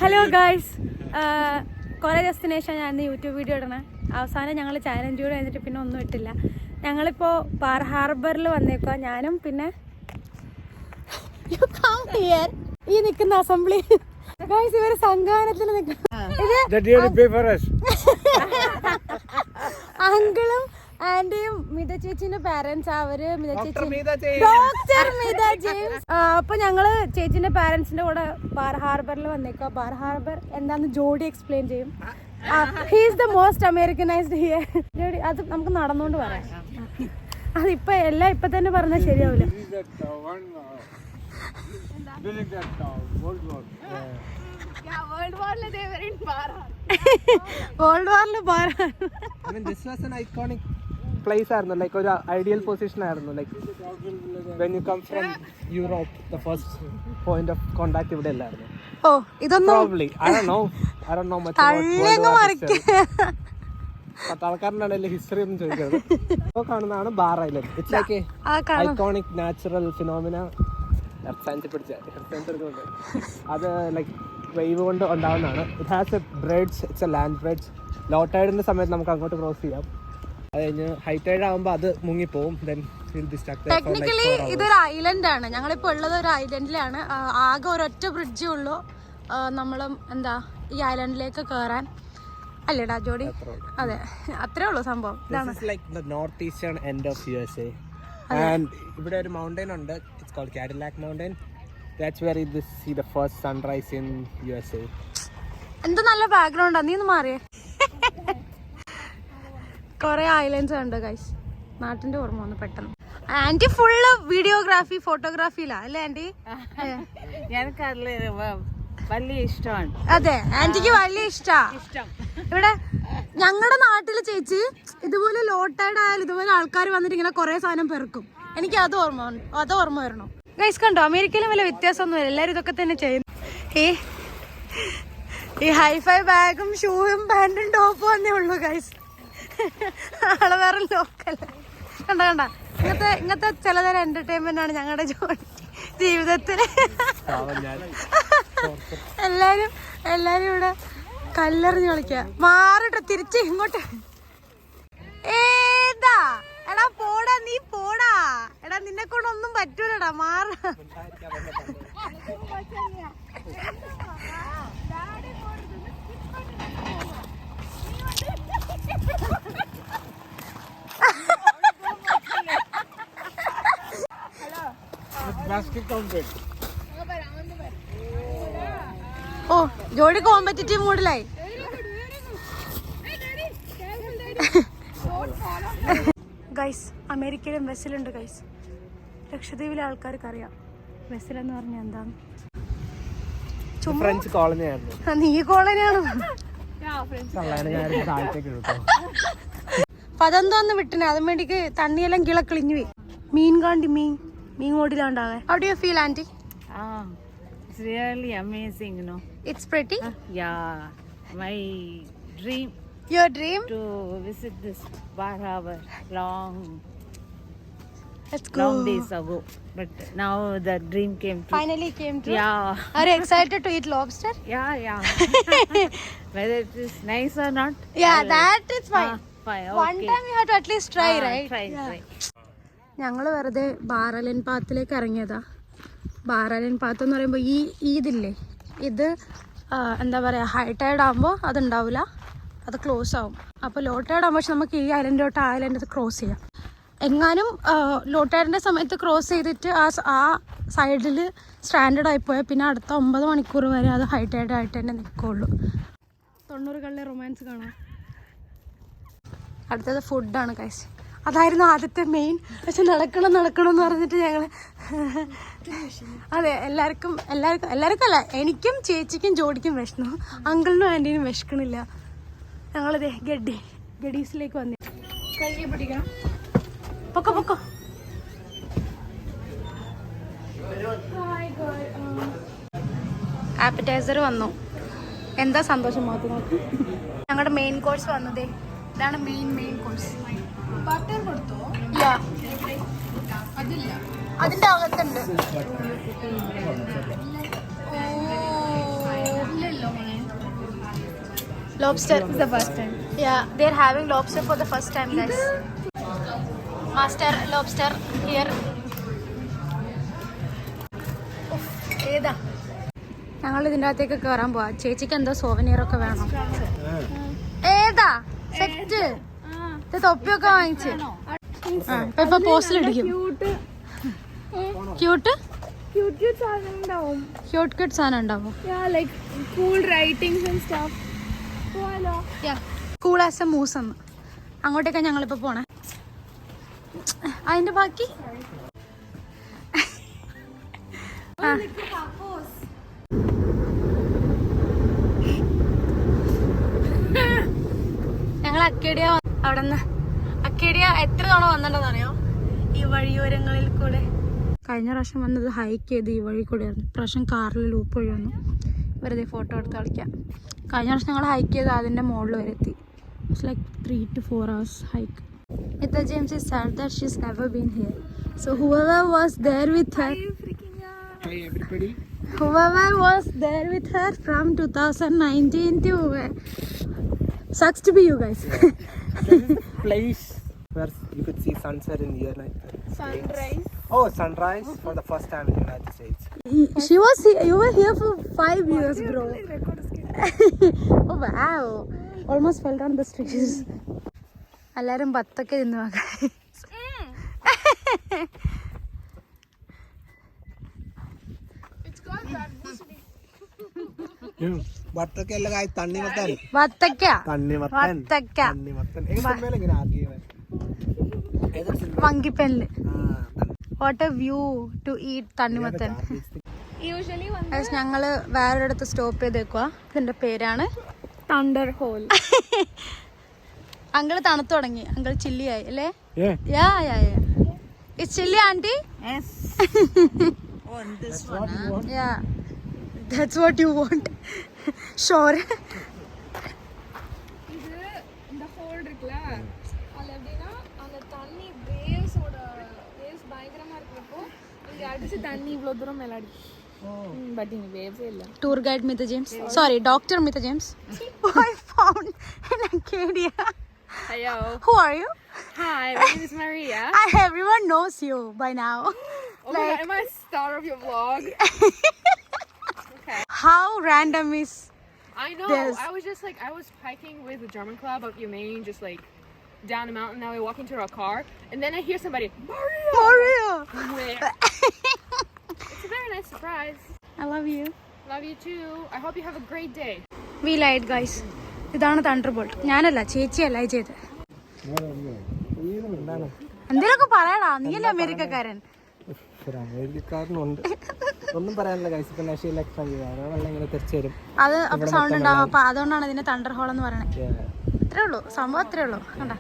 Hello guys, കുറേ ദിവസത്തിന് ശേഷം ഞാൻ യൂട്യൂബ് വീഡിയോ ഇടണേ. അവസാനം ഞങ്ങൾ ചാലഞ്ച് വീഡിയോ കഴിഞ്ഞിട്ട് പിന്നെ ഒന്നും ഇട്ടില്ല. ഞങ്ങളിപ്പോൾ പാർ ഹാർബറിൽ വന്നേക്കുക. ഞാനും പിന്നെ ഈ നിൽക്കുന്ന അസംബ്ലി ഗായ്സ്, ഇവര് സംഘാനത്തിൽ അങ്കിളും ആന്റിയും മിത ചേച്ചിന്റെ പാരന്റ്സ്. അവര് ഡോക്ടർ മിത ജെയിംസ്. അപ്പൊ ഞങ്ങള് ചേച്ചിന്റെ പാരന്റ്സിന്റെ കൂടെ ബാർ ഹാർബറിൽ വന്നേക്കുക. ബാർ ഹാർബർ എന്താന്ന് ജോഡി എക്സ്പ്ലെയിൻ ചെയ്യും. He's the most Americanized here. Jodi അത് നമുക്ക് നടന്നുകൊണ്ട് പറയാം. അതിപ്പോ എല്ലാം ഇപ്പൊ തന്നെ പറഞ്ഞാൽ ശരിയാവില്ല. വേൾഡ് വാറില് ബാർ place ആയിരുന്നു, ലൈക്ക് ഒരു ഐഡിയൽ പൊസിഷൻ ആയിരുന്നു. Like when you come from Europe, the first point of contact ഇവിടെ അല്ലായിരുന്നു. ഓ, ഇതൊന്നും probably I don't know much പട്ടാൾക്കാരനാണല്ലേ ഹിസ്റ്ററി ഒന്നും ചോദിക്കുന്നത്. ഇപ്പോൾ കാണുന്നതാണ് bar island. It's like iconic natural phenomena. Earth science പഠിച്ച അത് ലൈക്ക് വേവ് കൊണ്ട് ഉണ്ടാവുന്നതാണ്. It has a bridge. It's a land bridge. Low ടൈഡിന്റെ സമയത്ത് നമുക്ക് അങ്ങോട്ട് ക്രോസ് ചെയ്യാം. അത് കഴിഞ്ഞ് ഹൈ ടൈഡ് ആകുമ്പോൾ അത് മുങ്ങിപ്പോവും. ടെക്നിക്കലി ഇതൊരു ഐലൻഡ് ആണ്. ഞങ്ങളിപ്പോൾ ഉള്ളത് ഒരു ഐലൻഡിലാണ്. ആകെ ഒരൊറ്റ ബ്രിഡ്ജേ ഉള്ളൂ നമ്മളും എന്താ ഈ ഐലൻഡിലേക്ക് കയറാൻ. അല്ലേടാ ജോഡി? അതെ, അത്രേ ഉള്ളൂ സംഭവം. North eastern end of USA. And ഇവിടെ ഒരു മൗണ്ടൻ ഉണ്ട്. It's called Cadillac mountain. That's where you see the first sunrise in USA. എന്ത് നല്ല ബാക്ക്ഗ്രൗണ്ടാ. നീ ഒന്ന് മാറിയേ. കൊറേ ഐലൻഡ്സ് ഉണ്ട് ഗൈസ്. നാട്ടിന്റെ ഓർമ്മ വന്നു പെട്ടെന്ന്. ആന്റി ഫുള്ള് വീഡിയോഗ്രാഫി ഫോട്ടോഗ്രാഫിയിലാ അല്ലേ ആന്റി? വലിയ ഇഷ്ടമാണ്. അതെ, ആന്റിക്ക് വലിയ ഇഷ്ടാ. ഇവിടെ ഞങ്ങളുടെ നാട്ടില് ചേച്ചി ഇതുപോലെ ലോ ടൈഡ് ആയാലും ഇതുപോലെ ആൾക്കാർ വന്നിട്ട് ഇങ്ങനെ കൊറേ സാധനം പെറുക്കും. എനിക്ക് അത് ഓർമ്മ വരണം ഗൈസ്. കണ്ടോ, അമേരിക്കയിലും വല്ല വ്യത്യാസമൊന്നുമില്ല. എല്ലാരും ഇതൊക്കെ തന്നെ ചെയ്യുന്നു. ഈ ഹൈഫൈ ബാഗും ഷൂവും പാന്റും ടോപ്പും വന്നേ ഉള്ളൂ ഗൈസ്. ആളെ വേറെ ലോക്കല്ല. കണ്ട ഇങ്ങനത്തെ ചിലതരം എന്റർടൈൻമെന്റ് ആണ് ഞങ്ങളുടെ ജീവിതത്തില്. എല്ലാരും ഇവിടെ കല്ലെറിഞ്ഞ് കളിക്കുക. മാറിട്ടോ, തിരിച്ച് ഇങ്ങോട്ട്. ഏതാ എടാ പോടാ, നീ പോടാ. എടാ നിന്നെ കൊണ്ടൊന്നും പറ്റൂലടാ, മാറ. ഓ, ജോഡി കോമ്പറ്റിറ്റീവ് മൂഡിലായി. ഗൈസ്, അമേരിക്കയിലും വെസലുണ്ട് ഗൈസ്. ലക്ഷദ്വീപിലെ ആൾക്കാർക്ക് അറിയാം വെസൽ എന്ന് പറഞ്ഞാൽ എന്താന്ന്. ഫ്രഞ്ച് കോളനിയായിരുന്നു. നീ കോളനിയാണ്. പതെന്തോന്ന് വിട്ടിനെ അതും വേണ്ടിക്ക് തണ്ണിയെല്ലാം കിളക്കിളിഞ്ഞു പോയി. മീൻ കാണ്ടി മീൻ ഓടിലാണ്ടാകെ. How do you feel, auntie? It's really amazing, you know. It's pretty? Yeah, my dream. Your dream? To visit this Bar Harbor long days ago, but now the dream came true. Finally came true. Yeah. Are you excited to eat lobster? Yeah. Whether it is nice or not. Yeah, that is fine. Fine. One time you have to at least try, right? Try. ഞങ്ങള് വെറുതെ ബാറലൻ പാത്തിലേക്ക് ഇറങ്ങിയതാ. ബാറലൻ path എന്ന് പറയുമ്പോൾ ഇതില്ലേ, ഇത് എന്താ പറയാ, high Tide ആകുമ്പോൾ അതുണ്ടാവില്ല, അത് ക്ലോസ് ആവും. അപ്പോൾ ലോ ടൈഡ് ആകുമ്പോൾ പക്ഷെ നമുക്ക് ഈ ഐലൻഡ് തൊട്ട് ആ ഐലൻഡ് ക്രോസ് ചെയ്യാം. എങ്ങാനും ലോ ടൈഡിൻ്റെ സമയത്ത് ക്രോസ് ചെയ്തിട്ട് ആ സൈഡിൽ സ്റ്റാൻഡേർഡ് ആയിപ്പോയാൽ പിന്നെ അടുത്ത 9 മണിക്കൂർ വരെ അത് ഹൈ ടൈഡ് ആയിട്ട് തന്നെ നിൽക്കുള്ളൂ. 90കളിലെ റൊമാൻസ് കാണാം. അടുത്തത് ഫുഡാണ് ഗൈസ്. അതായിരുന്നു ആദ്യത്തെ മെയിൻ. പക്ഷെ നടക്കണം എന്ന് പറഞ്ഞിട്ട് ഞങ്ങൾ അതെ എല്ലാവർക്കും അല്ല, എനിക്കും ചേച്ചിക്കും ജോഡിക്കും വിശന്നു. അങ്കിളിനും ആൻറ്റീനും വിശക്കണില്ല. ഞങ്ങളിതേ ഗഡീസിലേക്ക് വന്നു. കൈ പിടിക്കണം. പൊക്കോ. ആപ്പറ്റൈസർ വന്നു. എന്താ സന്തോഷം മാത്രം നോക്കി. ഞങ്ങളുടെ മെയിൻ കോഴ്സ് വന്നതേ ഇതാണ്. Main course. ബട്ടർ കൊടുത്തോ? അതിന്റെ അകത്തുണ്ട്. Lobster. This is the first time. Yeah, they're having lobster for the first time, guys. Master lobster here. ഏതാ ഞങ്ങൾ ഇതിൻ്റെ അകത്തേക്ക് കയറാൻ പോവാ. ചേച്ചിക്ക് എന്തോ സോവനിയർ ഒക്കെ വേണം. ഏതാ സെറ്റ് തൊപ്പിയൊക്കെ വാങ്ങിച്ച് ഇപ്പൊ പോസ്റ്റിലിടിക്കും. ക്യൂട്ട് ക്യൂട്ട് സാധനം ഉണ്ടാവും. കൂൾ ആസ് എ മൂസ് എന്ന് അങ്ങോട്ടേക്കാ ഞങ്ങളിപ്പോ പോണേ. അതിന്റെ ബാക്കി ഞങ്ങൾ അക്കേഡിയ അവിടെ നിന്ന് അക്കേഡിയ എത്ര തവണ വന്നിട്ടുണ്ടെന്ന് അറിയോ ഈ വഴിയോരങ്ങളിൽ കൂടെ. കഴിഞ്ഞ പ്രാവശ്യം വന്നത് ഹൈക്ക് ചെയ്ത് ഈ വഴി കൂടെ ആയിരുന്നു. ഇപ്രാവശ്യം കാറിൽ ലൂപ്പ് വഴി വന്നു വെറുതെ ഫോട്ടോ എടുത്ത് കളിക്കാം. കഴിഞ്ഞ പ്രാവശ്യം ഞങ്ങൾ ഹൈക്ക് ചെയ്ത് അതിൻ്റെ മുകളിൽ വരെ എത്തി. It's like 3 to 4 hours hike. Ita James is sad that she's never been here. So whoever was there with her, Hi everybody. whoever was there with her from 2019 to sucks to be you guys. This is the place where you could see sunset in the night. Sunrise. Oh, sunrise for the first time in the United States. You were here for 5 years, bro. Oh wow. Almost fell down the stairs. എല്ലാരും ബത്തൊക്കെ തിന്നു നോക്കാം. വത്തക്ക അല്ല കായ് തണ്ണിമത്തൻ. വത്തക്ക തണ്ണിമത്തൻ. വത്തക്ക തണ്ണിമത്തൻ. ഏത് സിനിമയിലും ഇങ്ങനെ ആർഗ്യൂ മങ്കിപ്പെല്ല്. What a view to eat തണ്ണിമത്തൻ. Usually one ഞങ്ങള് വേറൊരിടത്ത് സ്റ്റോപ്പ് ചെയ്തേക്കുക. ഇതിന്റെ പേരാണ് thunder hole. അങ്കിള് തണുത്തു തുടങ്ങി. അങ്കിൾ ചില്ലിയായി അല്ലേ? Yeah. Yeah. It's chilly, auntie? Yes. On this one. Yeah. That's what you want. Sure. இது இந்த ஹோல் இருக்குல அது எப்படின்னா அந்த தண்ணி வேவ்ஸோட வேவ்ஸ் பயங்கரமா இருக்கிறப்போ இங்க அடிச்சு தண்ணி இவ்வளவு தூரம் மேல அடிக்கும். பட் இங்க வேவ்ஸே இல்ல. Tour guide Mita James. Sorry, Dr. Mita James. Who I found in Acadia. Hello. Who are you? Hi, my name is Maria. Everyone knows you by now. Oh my God, am I a star of your vlog? How random is I know. this? I was just like, I was hiking with the German club up Yemaine, just like down the mountain. Now we walk into our car, and then I hear somebody, Maria! Maria! Where? It's a very nice surprise. I love you. Love you too. I hope you have a great day. We lied, guys. ഇതാണ് thunder bolt. ഞാനല്ല, ചേച്ചിയല്ല ചെയ്ത്. എന്തെങ്കിലുമൊക്കെ പറയടാ, നീയല്ലേ അമേരിക്കക്കാരൻ. അമേരിക്കക്കാരനുണ്ട്. ഒന്നും പറയാനില്ല guys. ഇപ്പൊ നശീല വെള്ളം ഇങ്ങനെ തെറിച്ചു വരും. അത് അപ്പൊ സൗണ്ട് ഉണ്ടാവും. അപ്പൊ അതുകൊണ്ടാണ് ഇതിന്റെ തണ്ടർ ഹോൾ എന്ന് പറയണേ. ഇത്രേ ഉള്ളൂ സംഭവം. ഇത്രേ ഉള്ളൂ. കണ്ടാ